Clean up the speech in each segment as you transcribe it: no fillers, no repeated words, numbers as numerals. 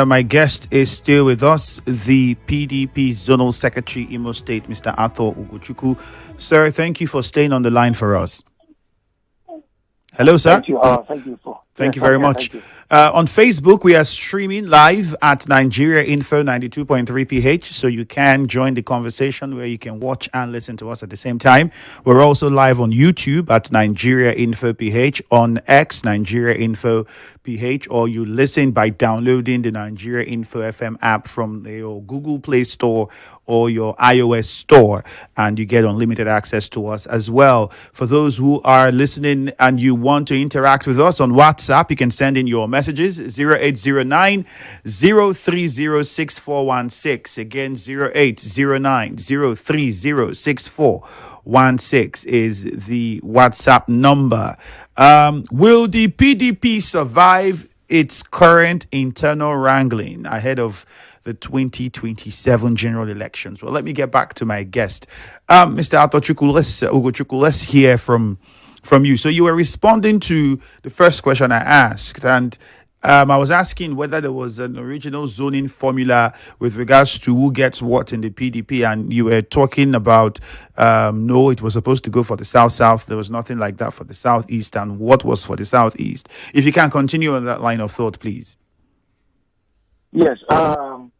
my guest is still with us, the PDP Zonal Secretary, Imo State, Mr. Arthur Ugochukwu. Sir, thank you for staying on the line for us. Hello, sir. Thank you. Thank you very much. On Facebook, we are streaming live at Nigeria Info 92.3 PH, so you can join the conversation where you can watch and listen to us at the same time. We're also live on YouTube at Nigeria Info PH, on X, Nigeria Info PH, or you listen by downloading the Nigeria Info FM app from your Google Play Store or your iOS store, and you get unlimited access to us as well. For those who are listening and you want to interact with us on WhatsApp, you can send in your messages 0809 030 6416. Again, 0809 030 6416 is the WhatsApp number. Will the PDP survive its current internal wrangling ahead of the 2027 general elections? Well, let me get back to my guest. Mr. Ugochukwu, let's hear from you. So you were responding to the first question I asked, and I was asking whether there was an original zoning formula with regards to who gets what in the PDP, and you were talking about no, it was supposed to go for the South. There was nothing like that for the Southeast, and what was for the Southeast. If you can continue on that line of thought, please. Yes. When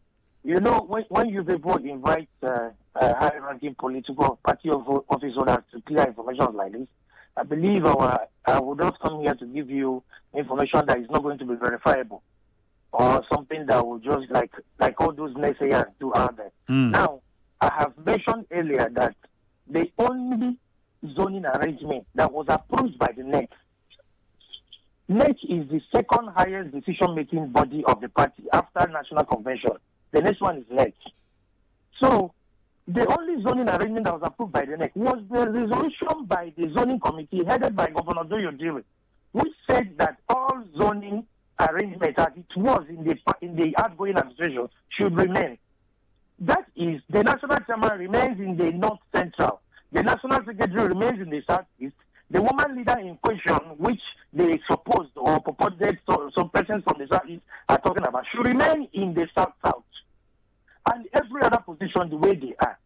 you people invite high-ranking political party office holders to clear information like this, I believe I would not come here to give you information that is not going to be verifiable or something that will just like all those naysayers do out there. Now, I have mentioned earlier that the only zoning arrangement that was approved by the NEC is the second highest decision-making body of the party after National Convention. The next one is NEC. So, the only zoning arrangement that was approved by the NEC was the resolution by the zoning committee headed by Governor Doyo, which said that all zoning arrangements as it was in the outgoing administration should remain. That is, the national chairman remains in the north central, the national secretary remains in the southeast, the woman leader in question, which they supposed or purported some persons from the southeast are talking about, should remain in the south, and every other position the way they are.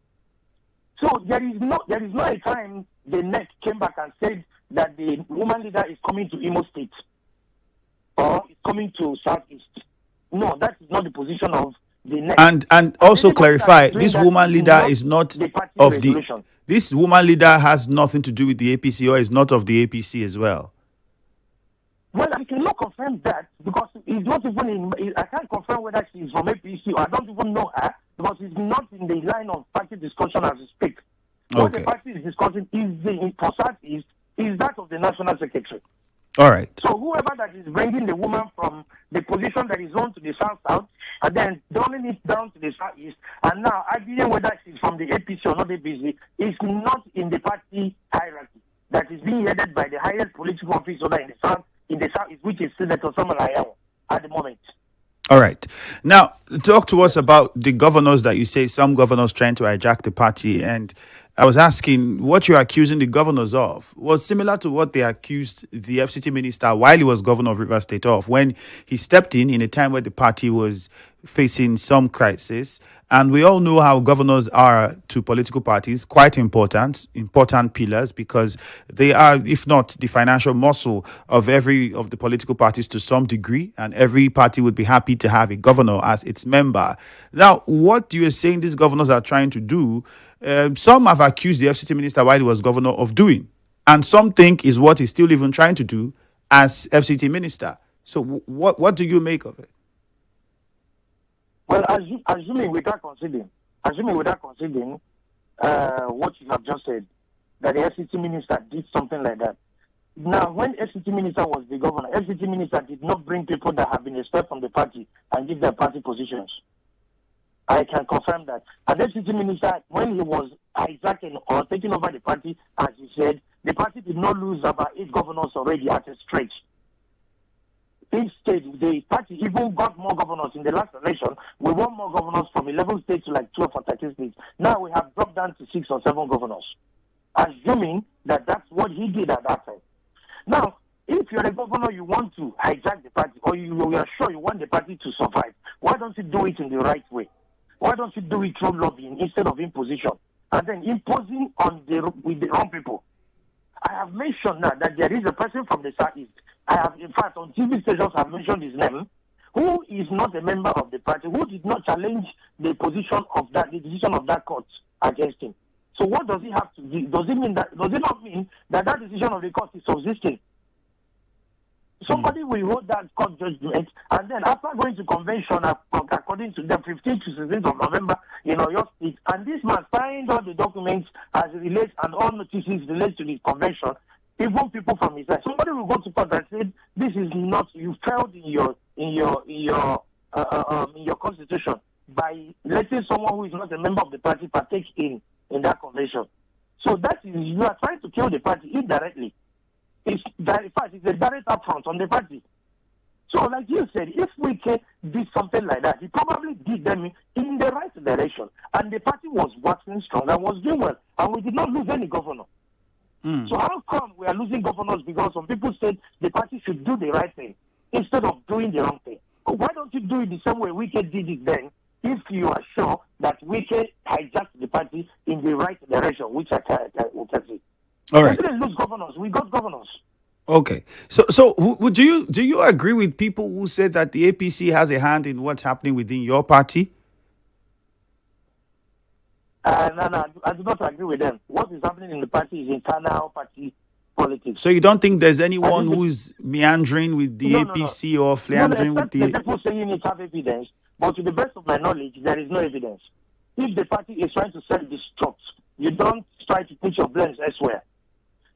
So there is no a time the NEC came back and said that the woman leader is coming to Imo State or is coming to Southeast. No, that is not the position of the NEC. And also clarify, this woman leader is not of the. This woman leader has nothing to do with the APC or is not of the APC as well. Well, I cannot confirm that because it's not even I can't confirm whether she's from APC or I don't even know her because it's not in the line of party discussion as we speak. Okay. What the party is discussing is that of the national secretary. All right. So whoever that is bringing the woman from the position that is on to the south, and then turning it down to the southeast, and now arguing whether she's from the APC or not APC, is not in the party hierarchy that is being headed by the highest political officer in the south, which is Senator Samuel Ayawo at the moment. All right. Now, talk to us about the governors that you say some governors trying to hijack the party. And I was asking what you're accusing the governors of was similar to what they accused the FCT minister while he was governor of Rivers State of, when he stepped in a time where the party was facing some crisis. And we all know how governors are to political parties, quite important pillars, because they are, if not the financial muscle of every of the political parties to some degree, and every party would be happy to have a governor as its member. Now, what you are saying these governors are trying to do, some have accused the FCT minister while he was governor of doing, and some think is what he's still even trying to do as FCT minister. So what do you make of it? Well, assuming without considering what you have just said, that the FCT minister did something like that. Now, when FCT minister was the governor, FCT minister did not bring people that have been expelled from the party and give their party positions. I can confirm that. And FCT minister, when he was hijacking or taking over the party, as he said, the party did not lose about 8 governors already at a stretch. Instead, the party even got more governors in the last election. We won more governors from 11 states to like 12 or 13 states. Now we have dropped down to 6 or 7 governors, assuming that that's what he did at that time. Now, if you're a governor, you want to hijack the party, or you are sure you want the party to survive, Why don't you do it in the right way? Why don't you do it through lobbying instead of imposition? And then imposing with the wrong people. I have mentioned now that there is a person from the Southeast. I have, in fact, on TV stations, I've mentioned his name, who is not a member of the party, who did not challenge the decision of that court against him. So what does he have to do? Does it not mean that decision of the court is subsisting? Somebody will hold that court judgment, and then after going to convention, according to the 15th to 16th of November in Oyo State, and this man signed all the documents as it relates, and all notices relate to the convention, even people from his side. Somebody will go to court and say, "This is not, you failed in your constitution by letting someone who is not a member of the party partake in that convention." So that is, you are trying to kill the party indirectly. In fact, it's a direct affront on the party. So, like you said, if we did something like that, he probably did them in the right direction, and the party was waxing strong and was doing well, and we did not lose any governor. So how come we are losing governors? Because some people said the party should do the right thing instead of doing the wrong thing. But why don't you do it the same way Wike did it then, if you are sure that Wike hijacked the party in the right direction, which I can see. All right. We didn't lose governors. We got governors. Okay. So do you agree with people who said that the APC has a hand in what's happening within your party? No, I do not agree with them. What is happening in the party is internal party politics. So you don't think there's anyone who's meandering with the APC or philandering with the... people saying it have evidence, but to the best of my knowledge, there is no evidence. If the party is trying to self-destruct, you don't try to put your blames elsewhere.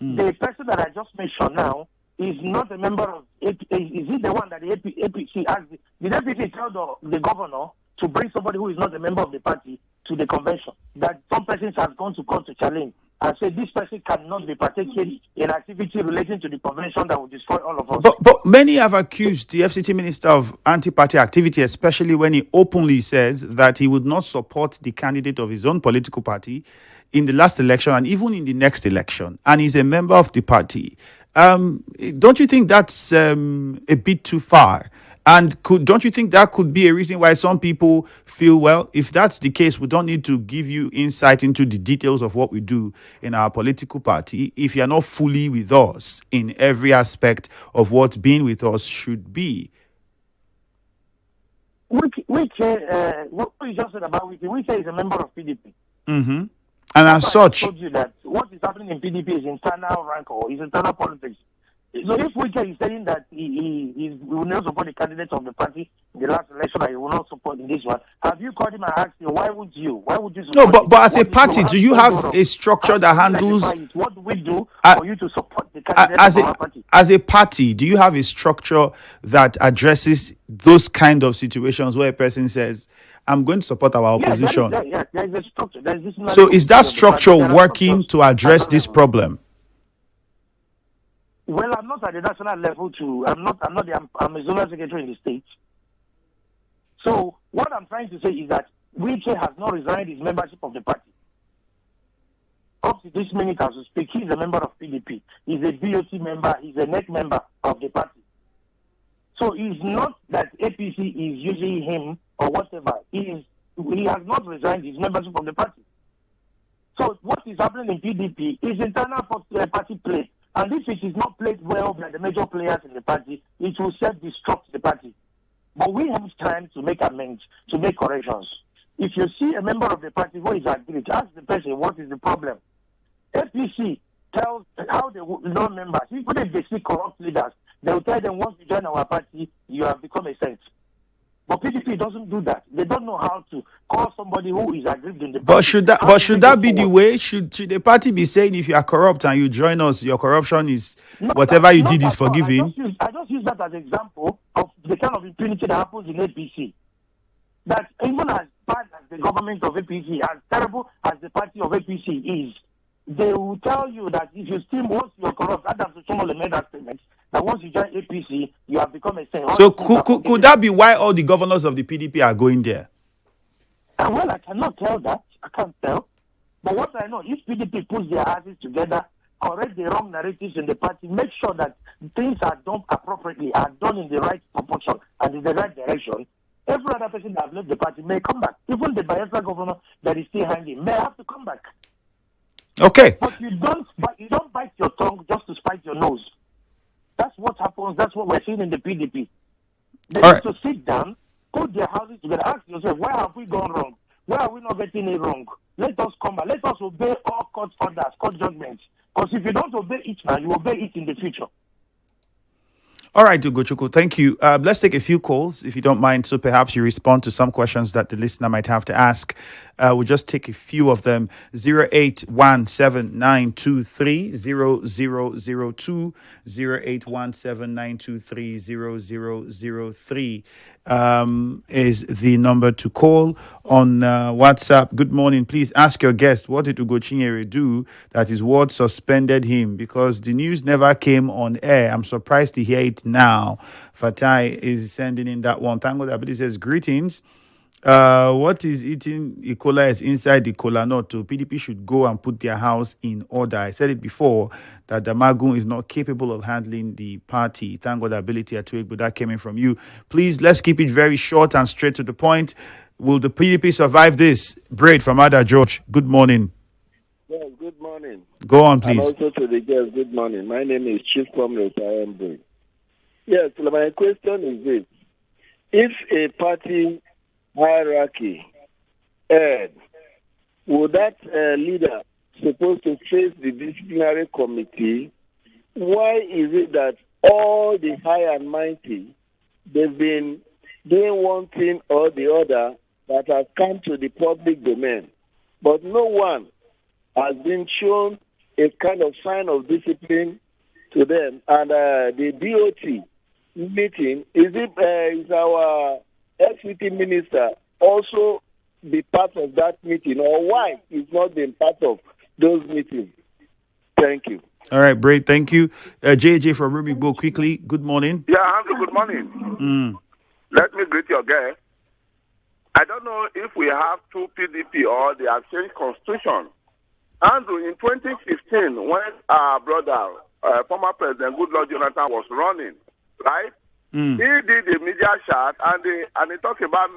The person that I just mentioned now is not a member of is he the one that the APC asked? Did APC tell the governor to bring somebody who is not a member of the party to the convention? That some persons have gone to court to challenge and say this person cannot be partaking in activity relating to the convention that will destroy all of us. But many have accused the FCT minister of anti-party activity, especially when he openly says that he would not support the candidate of his own political party in the last election and even in the next election, and he's a member of the party. Don't you think that's a bit too far? And don't you think that could be a reason why some people feel, well, if that's the case, we don't need to give you insight into the details of what we do in our political party if you're not fully with us in every aspect of what being with us should be? What you just said about Wike is a member of PDP. Mm-hmm. And as such, I told you that what is happening in PDP is internal rancor, is internal politics. So if Wike is saying that he will not support the candidates of the party in the last election, and he will not support in this one, have you called him and asked him why would you support? No, but as a party, do you have a structure that handles? What do we do for you to support the candidates of our party? As a party, do you have a structure that addresses those kind of situations where a person says, I'm going to support our opposition? There is a structure. So is that structure working to address this problem? Well, I'm not at the national level I'm a zonal secretary in the state. So what I'm trying to say is that Wike has not resigned his membership of the party. Up to this minute as we speak, he's a member of PDP. He's a BOT member, he's a NEC member of the party. So it's not that APC is using him or whatever. He has not resigned his membership of the party. So what is happening in PDP is internal party play. And if it is not played well by the major players in the party, it will self-destruct the party. But we have time to make amends, to make corrections. If you see a member of the party who is aggrieved, ask the person what is the problem. APC tells how the non-members, even if they see corrupt leaders, they will tell them once you join our party, you have become a saint. But PDP doesn't do that. They don't know how to call somebody who is aggrieved in the party. But should that be the way? Should the party be saying if you are corrupt and you join us, your corruption is whatever you did is forgiven? I just use that as an example of the kind of impunity that happens in APC. That even as bad as the government of APC, as terrible as the party of APC is, they will tell you that if you still once you are corrupt, Adam Sochomole made that statement, that once you join APC, you have become a saint. So could that be why all the governors of the PDP are going there? Well, I cannot tell that. I can't tell. But what I know, if PDP puts their asses together, correct the wrong narratives in the party, make sure that things are done appropriately, are done in the right proportion and in the right direction, Every other person that has left the party may come back. Even the Bayelsa governor that is still hanging may have to come back. Okay. But you don't bite your tongue just to spite your nose. That's what happens. That's what we're seeing in the PDP. They need to sit down, put their houses together, ask yourself, where have we gone wrong? Where are we not getting it wrong? Let us come back. Let us obey all court orders, court judgments. Because if you don't obey it now, you obey it in the future. All right, Ugochukwu, thank you. Let's take a few calls, if you don't mind, so perhaps you respond to some questions that the listener might have to ask. We'll just take a few of them. 08179230002, 08179230003 is the number to call on WhatsApp. Good morning. Please ask your guest, what did Ugochukwu do that his ward suspended him? Because the news never came on air. I'm surprised to hear it now. Fatai is sending in that one. Thank God. But he says, greetings. What is eating E. coli is inside the cola nut. So PDP should go and put their house in order. I said it before that the Magun is not capable of handling the party. Thank God, ability at Twig, but that came in from you. Please, let's keep it very short and straight to the point. Will the PDP survive this? Braid from Ada George. Good morning. Yes, good morning. Go on, please. And also to the guests, good morning. My name is Chief Comrade Andrew. Yes, so my question is this. If a party hierarchy head, would that leader supposed to face the disciplinary committee? Why is it that all the high and mighty, they've been doing one thing or the other that has come to the public domain, but no one has been shown a kind of sign of discipline to them? And the DOT meeting, is our FCT minister also be part of that meeting, or why is not been part of those meetings? Thank you. All right, Braid, thank you. JJ from Rubik Bowl, quickly. Good morning. Yeah, Andrew, good morning. Let me greet your guest. I don't know if we have two PDP or they have changed constitution. Andrew, in 2015, when our brother, former President Goodluck Jonathan was running, right? He did a media chat and he talked about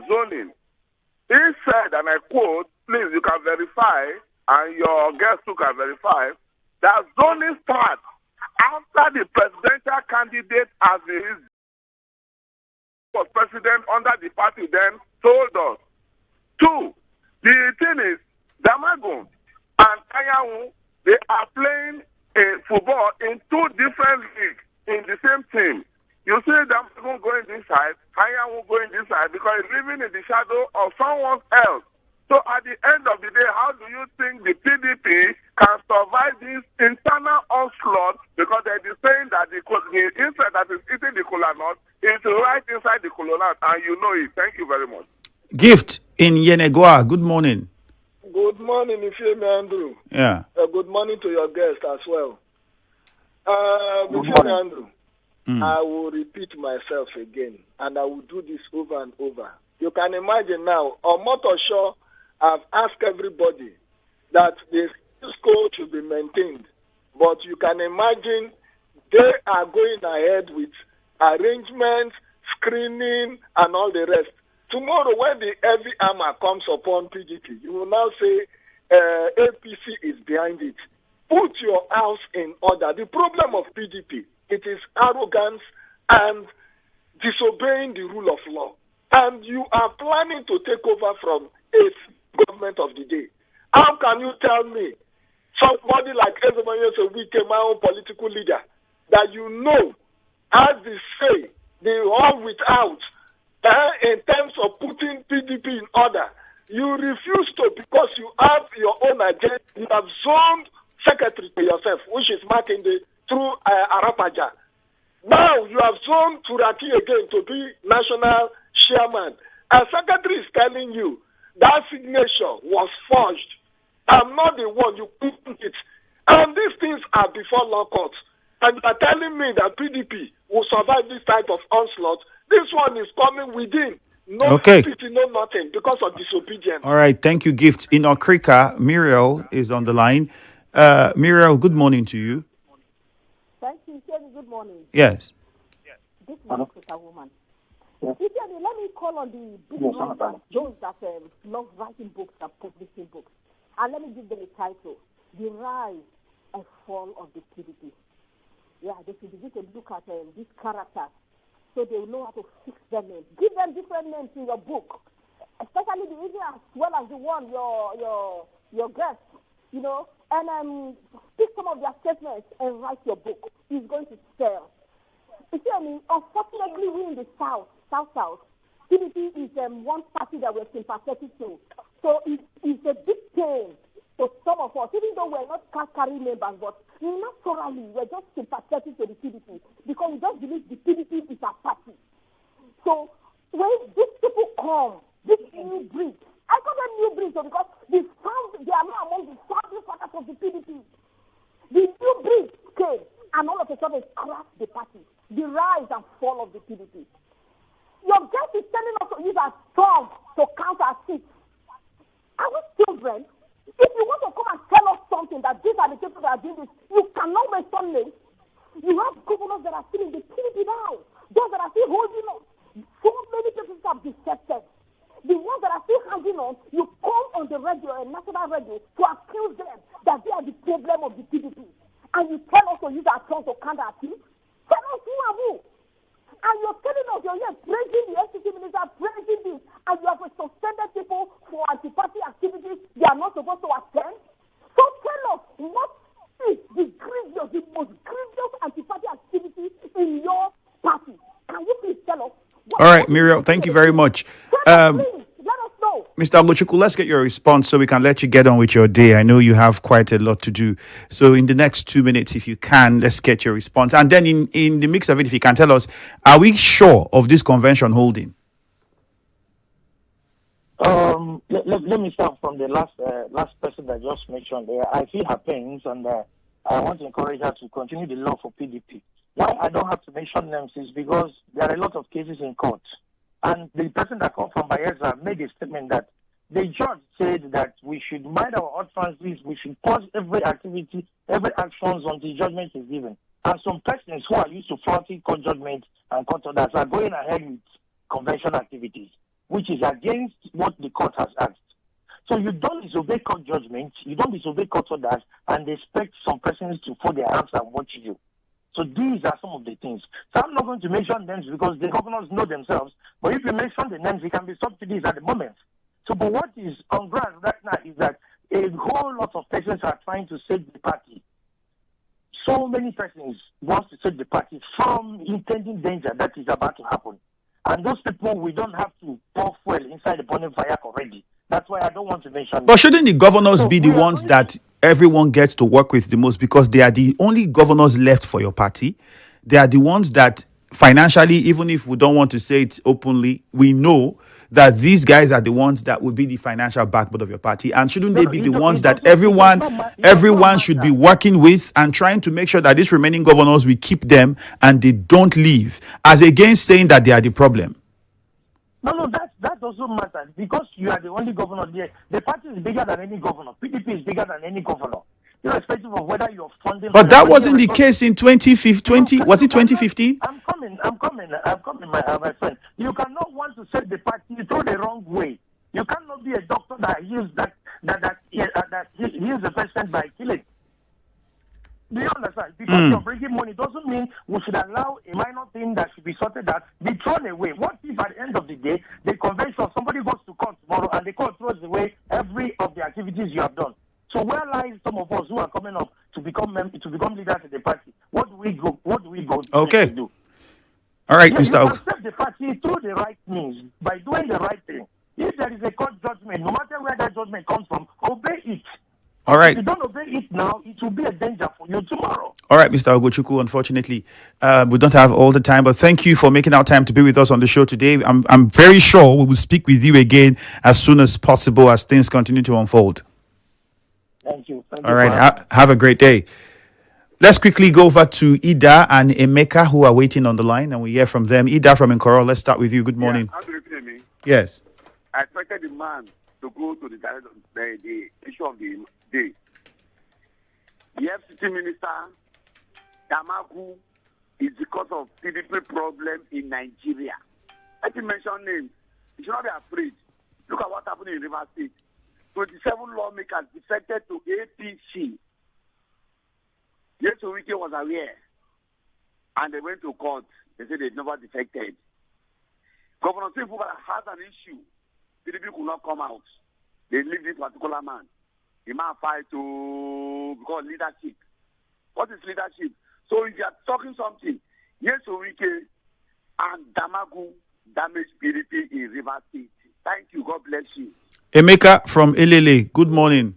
zoning. He said, and I quote, please, you can verify, and your guests too can verify, that zoning starts after the presidential candidate as he was president under the party then told us. Two, the thing is, Damagun and Kayawu, they are playing football in two different leagues in the same team. You see them going this side, Kayawu going this side, because he's living in the shadow of someone else. So at the end of the day, how do you think the PDP can survive this internal onslaught? Because they're saying that the insect that is eating the kola nut is right inside the kola nut, and you know it. Thank you very much. Gift in Yenegua. Good morning. Good morning, Ifiemi Andrew. Yeah. Good morning to your guest as well. Ifiemi Andrew, I will repeat myself again, and I will do this over and over. You can imagine now, on Motor Show, I've asked everybody that the status quo should be maintained. But you can imagine they are going ahead with arrangements, screening, and all the rest. Tomorrow, when the heavy armor comes upon PDP, you will now say APC is behind it. Put your house in order. The problem of PDP, it is arrogance and disobeying the rule of law. And you are planning to take over from a government of the day. How can you tell me somebody like Ezebanye Wike, my own political leader, that you know has the say, the all without, in terms of putting PDP in order? You refuse to because you have your own agenda. You have zoned secretary to yourself, which is Makinde through Arapaja. Now you have zoned Turaki again to be national chairman. And secretary is telling you that signature was forged. I'm not the one, you put it. And these things are before law courts. And you are telling me that PDP will survive this type of onslaught. This one is coming within. No security, no nothing, because of disobedience. All right, thank you, Gift. In Okrika, Muriel is on the line. Muriel, good morning to you. Thank you. Good morning. Yes. This is Africa woman. Ifiemi, let me call on the big writers, those that love writing books and publishing books. And let me give them a title, The Rise and Fall of the PDP. Yeah, they should begin to look at these characters so they will know how to fix their names. Give them different names in your book, especially the easy as well as the one your guest, and pick some of their statements and write your book. It's going to sell. You see, unfortunately, we in the South, PDP is one party that we're sympathetic to. So it's a big pain to some of us, even though we're not carrying members, but naturally we're just sympathetic to the PDP because we just believe the PDP is a party. So when these people come, this new breed, I call them new breeds because they are not among the founding fathers of the PDP. The new breed came and all of a sudden crashed the party. The rise and fall of the PDP. Your guest is telling us to use our tongue to count our seats. Are we children? If you want to come and tell us something that these are the people that are doing this, you cannot mention names. You have governors that are still in the PDP now. Those that are still holding on. So many people have decepted. The ones that are still hanging on, you come on the radio and national radio to accuse them that they are the problem of the PDP. And you tell us to use our tongue to count our teeth. Tell us who are who. And you're telling us you're here praising the FCC minister, praising this, and you have suspended people for anti-party activities they are not supposed to attend. So tell us, what is the most grievous anti-party activity in your party? Can you please tell us? All right, Muriel, thank you very much. Please, let us know. Mr. Ugochukwu, let's get your response so we can let you get on with your day. I know you have quite a lot to do. So in the next 2 minutes, if you can, let's get your response. And then in the mix of it, if you can tell us, are we sure of this convention holding? Let me start from the last person that just mentioned there. I feel her pains, and I want to encourage her to continue the law for PDP. Why I don't have to mention names is because there are a lot of cases in court. And the person that called from Bayelsa made a statement that the judge said that we should mind our utterances, we should pause every activity, every actions until judgment is given. And some persons who are used to flouting court judgment and court orders are going ahead with convention activities, which is against what the court has asked. So you don't disobey court judgment, you don't disobey court orders, and expect some persons to fold their hands and watch you. So these are some of the things. So I'm not going to mention names because the governors know themselves. But if you mention the names, it can be subsidies at the moment. So, but what is on ground right now is that a whole lot of persons are trying to save the party. So many persons want to save the party from impending danger that is about to happen. And those people, we don't have to pour fuel inside the burning fire already. That's why I don't want to mention. But shouldn't the governors be the ones that everyone gets to work with the most, because they are the only governors left for your party? They are the ones that financially, even if we don't want to say it openly, we know that these guys are the ones that will be the financial backbone of your party. And shouldn't they be the ones that everyone should be working with and trying to make sure that these remaining governors, we keep them and they don't leave, as against saying that they are the problem? No, that doesn't matter because you are the only governor there. The party is bigger than any governor. PDP is bigger than any governor, irrespective of whether you're funding. But that wasn't the case in 2015. Was it 2015? I'm coming, my friend. You cannot want to set the party through the wrong way. You cannot be a doctor that heals heals the patient by killing. Do you understand? Because you're bringing money doesn't mean we should allow a minor thing that should be sorted out be thrown away. What if at the end of the day, the convention, somebody goes to court tomorrow and the court throws away every of the activities you have done? So where lies some of us who are coming up to become leaders of the party? What do we go to do? All right, Mr. Oak. You accept the party through the right means by doing the right thing. If there is a court judgment, no matter where that judgment comes from, obey it. All right. If you don't obey it now, it will be a danger for you tomorrow. All right, Mr. Ugochukwu, unfortunately, we don't have all the time, but thank you for making our time to be with us on the show today. I'm very sure we will speak with you again as soon as possible as things continue to unfold. Thank you. All right, have a great day. Let's quickly go over to Ida and Emeka, who are waiting on the line, and we hear from them. Ida from Nkoro, let's start with you. Good morning. Yeah, yes. I expected the man to go to the issue of the day. The FCC minister, Damaku, is because of PDP problem in Nigeria. Let him mention names. You should not be afraid. Look at what happened in River State. 27 lawmakers defected to APC. Yes, Wike was aware. And they went to court. They said they never defected. Governor Tinubu has an issue. PDP could not come out. They leave this particular man. He might fight to because leadership. What is leadership? So if you are talking something, yes, Wike and Damagu damaged PDP in River State. Thank you. God bless you. Emeka from Elele, good morning.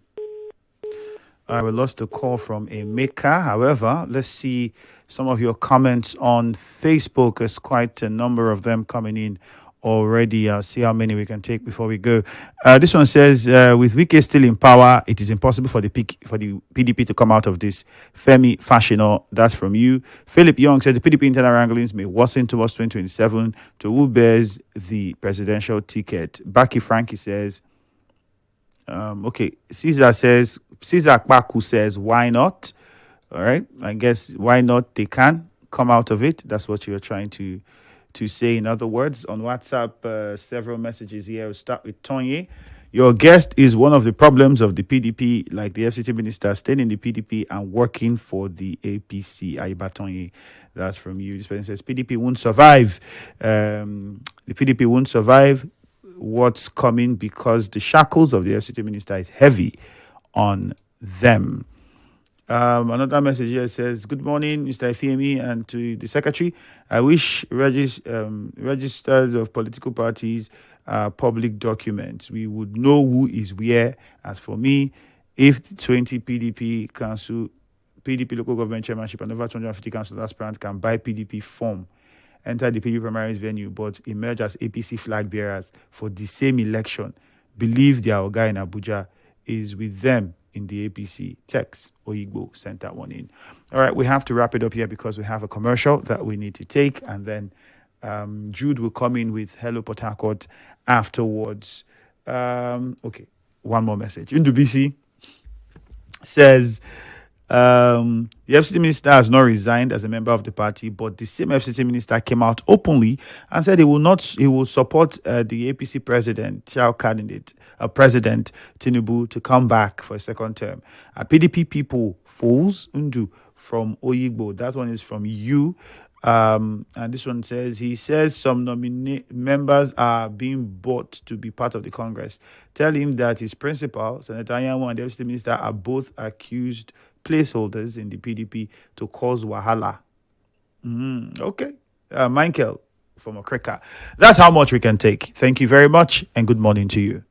We lost a call from Emeka. However, let's see some of your comments on Facebook. There's quite a number of them coming in already. I'll see how many we can take before we go. This one says, with Wike still in power, it is impossible for the PDP to come out of this. Femi Fashino, that's from you. Philip Young said the PDP internal wranglings may worsen towards 2027 to who bears the presidential ticket. Baki Frankie says, okay, Caesar Kpaku says, why not? All right, I guess why not? They can come out of it. That's what you're trying to say. In other words, on WhatsApp, several messages here. We'll start with Tonye. Your guest is one of the problems of the PDP, like the FCT minister, staying in the PDP and working for the APC. Aiba Tonye, that's from you. This person says PDP won't survive. The PDP won't survive what's coming because the shackles of the FCT minister is heavy on them. Another message here says, good morning, Mr. Ifiemi, and to the secretary. I wish registers of political parties are public documents. We would know who is where. As for me, if 20 PDP council, PDP local government chairmanship and over 250 council aspirants can buy PDP form, enter the PDP primaries venue, but emerge as APC flag bearers for the same election, believe their Oga in Abuja is with them in the APC. Text Oyigbo sent that one in. All right, we have to wrap it up here because we have a commercial that we need to take, and then Jude will come in with Hello Port Harcourt afterwards. Okay, one more message. Ndubisi says, the FCT minister has not resigned as a member of the party, but the same FCT minister came out openly and said he will support the APC President Tinubu to come back for a second term. PDP people fools Ndu from Oyigbo. That one is from you. And this one says, he says some members are being bought to be part of the Congress. Tell him that his principal, Senator Anyanwu, and the FCT minister are both accused placeholders in the PDP to cause wahala. Okay. Michael from Okreka. That's how much we can take. Thank you very much and good morning to you.